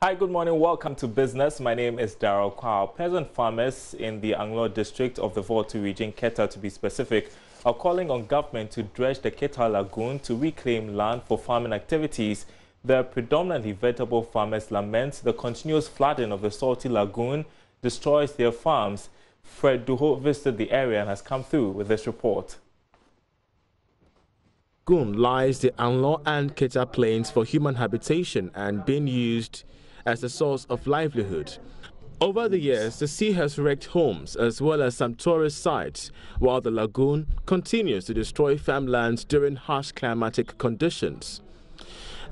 Hi, good morning. Welcome to Business. My name is Darrell Kwao. Peasant farmers in the Anglo district of the Volta region, Keta to be specific, are calling on government to dredge the Keta Lagoon to reclaim land for farming activities. The predominantly vegetable farmers lament the continuous flooding of the salty lagoon destroys their farms. Fred Duho visited the area and has come through with this report. Lagoon lies the Anglo and Keta plains for human habitation and being used as a source of livelihood. Over the years, the sea has wrecked homes as well as some tourist sites, while the lagoon continues to destroy farmlands during harsh climatic conditions.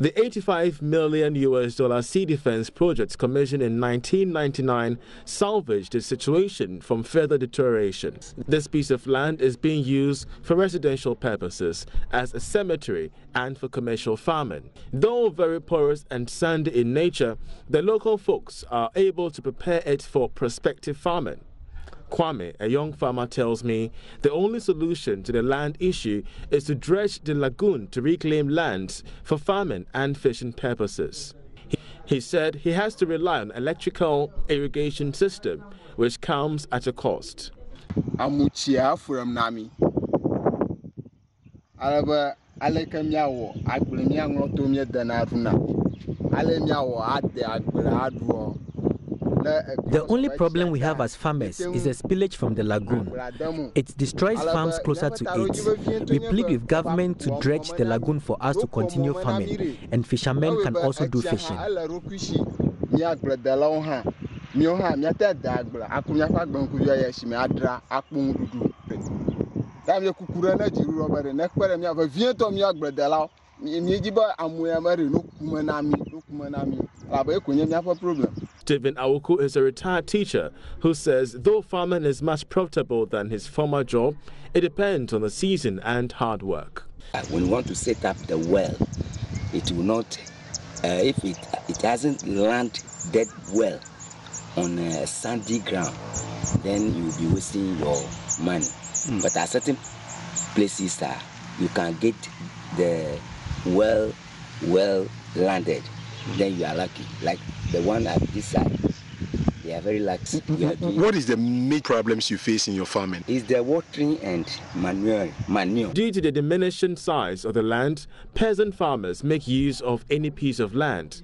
The $85 million sea defense project commissioned in 1999 salvaged the situation from further deterioration. This piece of land is being used for residential purposes, as a cemetery, and for commercial farming. Though very porous and sandy in nature, the local folks are able to prepare it for prospective farming. Kwame, a young farmer, tells me the only solution to the land issue is to dredge the lagoon to reclaim lands for farming and fishing purposes. He said he has to rely on electrical irrigation system, which comes at a cost. The only problem we have as farmers is the spillage from the lagoon. It destroys farms closer to it. We plead with government to dredge the lagoon for us to continue farming, and fishermen can also do fishing. Stephen Awuku is a retired teacher who says though farming is much profitable than his former job, it depends on the season and hard work. When you want to set up the well, it will not, if it hasn't land that well on a sandy ground, then you will be wasting your money. But at certain places, you can get the well landed. Then you are lucky. Like the one at this side, they are very lucky. What is the main problems you face in your farming? It's the watering and manure. Due to the diminishing size of the land, peasant farmers make use of any piece of land.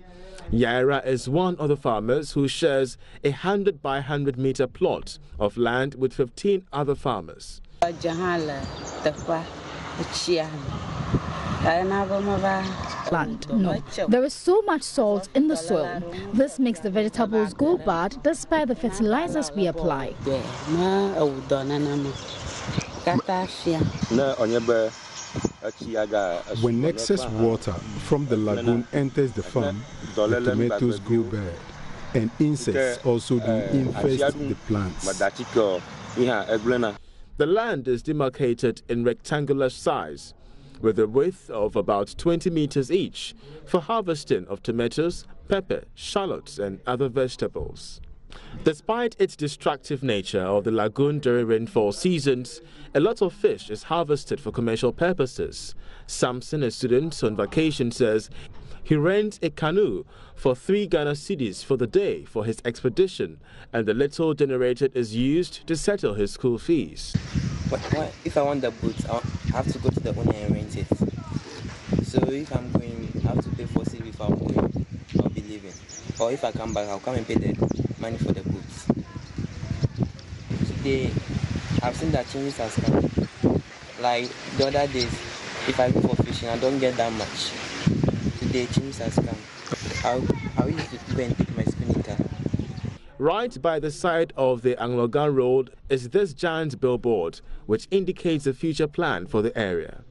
Yaira is one of the farmers who shares a 100 by 100 meter plot of land with 15 other farmers. Land. No. There is so much salt in the soil. This makes the vegetables go bad despite the fertilizers we apply. When excess water from the lagoon enters the farm, the tomatoes go bad, and insects also do infest the plants. The land is demarcated in rectangular size, with a width of about 20 meters each, for harvesting of tomatoes, pepper, shallots, and other vegetables. Despite its destructive nature of the lagoon during rainfall seasons, a lot of fish is harvested for commercial purposes. Samson, a student on vacation, says he rents a canoe for 3 Ghana cedis for the day for his expedition, and the little generated is used to settle his school fees. But if I want the boat, I have to go to the owner and rent it. So if I'm going, I have to pay for cedis if I'm going, I'll be leaving. Or if I come back, I'll come and pay the money for the boats. Today, I've seen that changes has come. Like the other days, if I go for fishing, I don't get that much. Today, changes has come. I'll use it to go and take my spinning car. Right by the side of the Anglogan Road is this giant billboard, which indicates the future plan for the area.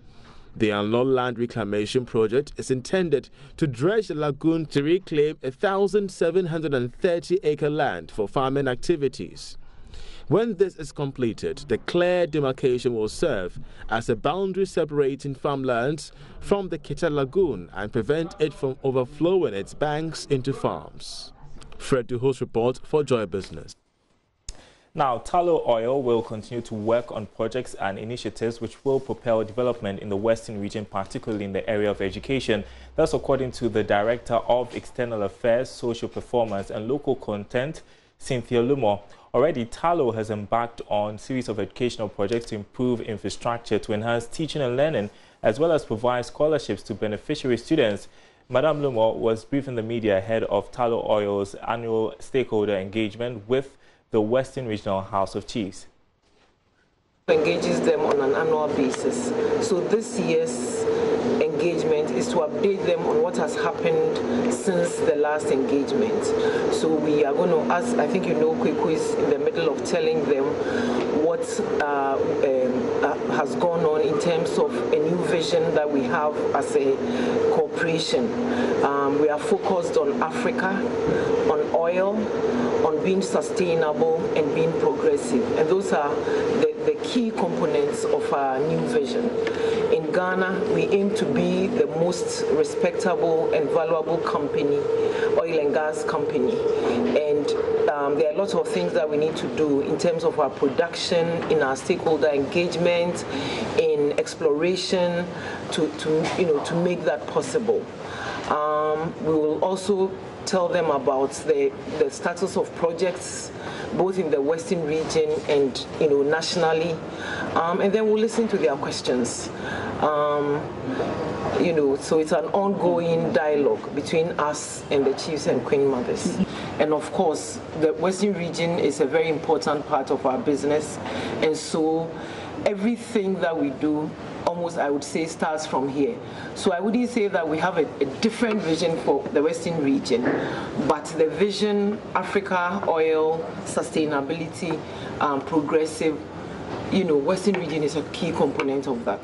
The Anglo Land Reclamation Project is intended to dredge the lagoon to reclaim 1,730-acre land for farming activities. When this is completed, the clear demarcation will serve as a boundary separating farmlands from the Keta Lagoon and prevent it from overflowing its banks into farms. Fred Duho's report for Joy Business. Now, Tallow Oil will continue to work on projects and initiatives which will propel development in the Western region, particularly in the area of education. That's according to the Director of External Affairs, Social Performance and Local Content, Cynthia Lumo. Already, Tallow has embarked on a series of educational projects to improve infrastructure, to enhance teaching and learning, as well as provide scholarships to beneficiary students. Madame Lumo was briefing the media ahead of Tallow Oil's annual stakeholder engagement with the Western Regional House of Chiefs. Engages them on an annual basis. So this year's engagement is to update them on what has happened since the last engagement. So we are going to, as I think you know, Kweku is in the middle of telling them what has gone on in terms of a new vision that we have as a corporation. We are focused on Africa, on oil, on being sustainable and being progressive. And those are the key components of our new vision. In Ghana, we aim to be the most respectable and valuable company, oil and gas company. And there are lots of things that we need to do in terms of our production, in our stakeholder engagement, in exploration, to make that possible. We will also tell them about the status of projects both in the Western region and nationally, and then we'll listen to their questions. So it's an ongoing dialogue between us and the chiefs and queen mothers. And of course, the Western region is a very important part of our business, and so everything that we do, almost I would say, starts from here. So I wouldn't say that we have a different vision for the Western region, but the vision, Africa, oil, sustainability, progressive, Western region is a key component of that.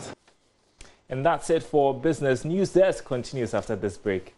And that's it for Business News Desk. Continues after this break.